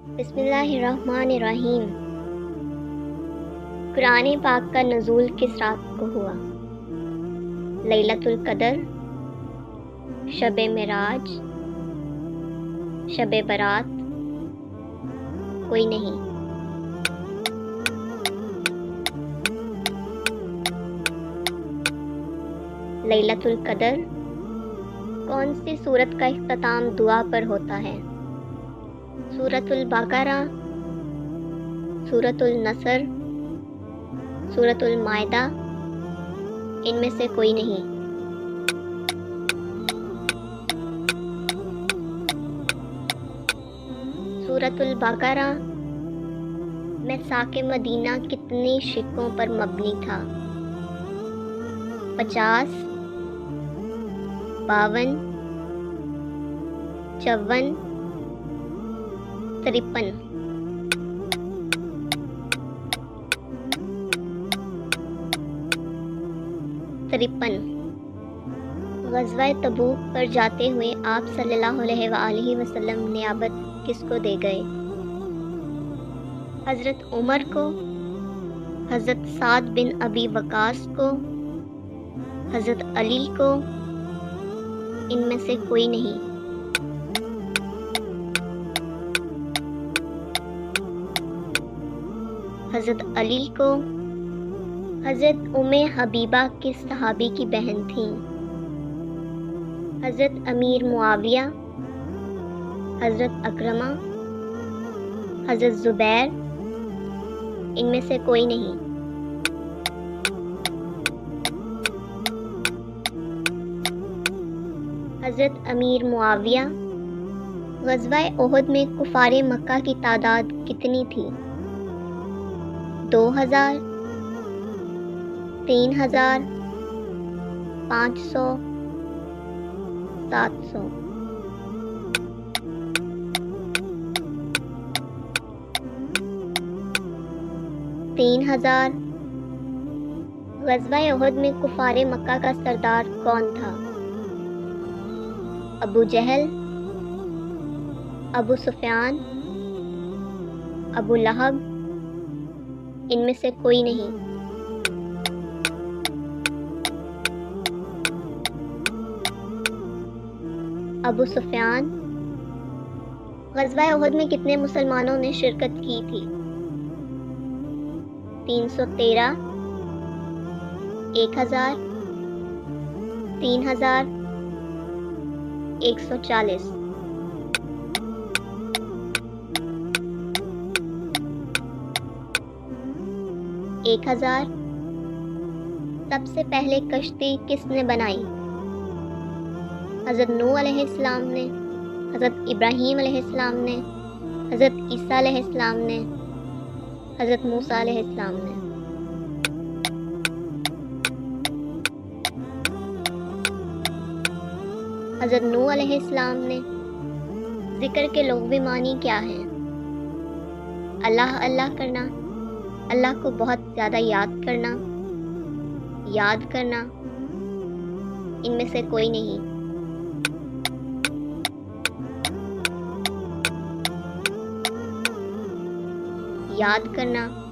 بسم اللہ الرحمن الرحیم۔ قرآن پاک کا نزول کس رات کو ہوا؟ لیلۃ القدر، شب معراج، شب برات، کوئی نہیں۔ لیلۃ القدر کون سی سورت کا اختتام دعا پر ہوتا ہے؟ سورۃ البقرہ، سورۃ النصر، سورۃ المائدہ، ان میں سے کوئی نہیں۔ سورۃ البقرہ میثاق مدینہ کتنی شقوں پر مبنی تھا؟ 50، 52، 54، 53۔ غزوہ تبوک پر جاتے ہوئے آپ صلی اللہ علیہ وآلہ وسلم نیابت کس کو دے گئے؟ حضرت عمر کو، حضرت سعد بن ابی وقاص کو، حضرت علی کو، ان میں سے کوئی نہیں۔ حضرت علی کو۔ حضرت ام حبیبہ کس صحابی کی بہن تھیں؟ حضرت امیر معاویہ، حضرت اکرمہ، حضرت زبیر، ان میں سے کوئی نہیں۔ حضرت امیر معاویہ۔ غزوہ احد میں کفار مکہ کی تعداد کتنی تھی؟ 2000، 3000، 500، 700۔ تین ہزار۔ غزوہ احد میں کفار مکہ کا سردار کون تھا؟ ابو جہل، ابو سفیان، ابو لہب، ان میں سے کوئی نہیں۔ ابو سفیان۔ غزوہ احد میں کتنے مسلمانوں نے شرکت کی تھی؟ 313، 1000، 3000، 140۔ 1000۔ سب سے پہلے کشتی کس نے بنائی؟ حضرت نوح علیہ السلام نے، حضرت ابراہیم علیہ السلام نے، حضرت عیسیٰ علیہ السلام نے، حضرت موسیٰ علیہ السلام نے۔ حضرت نوح علیہ السلام نے۔ ذکر کے لغوی معنی کیا ہے؟ اللہ اللہ کرنا، اللہ کو بہت زیادہ یاد کرنا، یاد کرنا، ان میں سے کوئی نہیں۔ یاد کرنا۔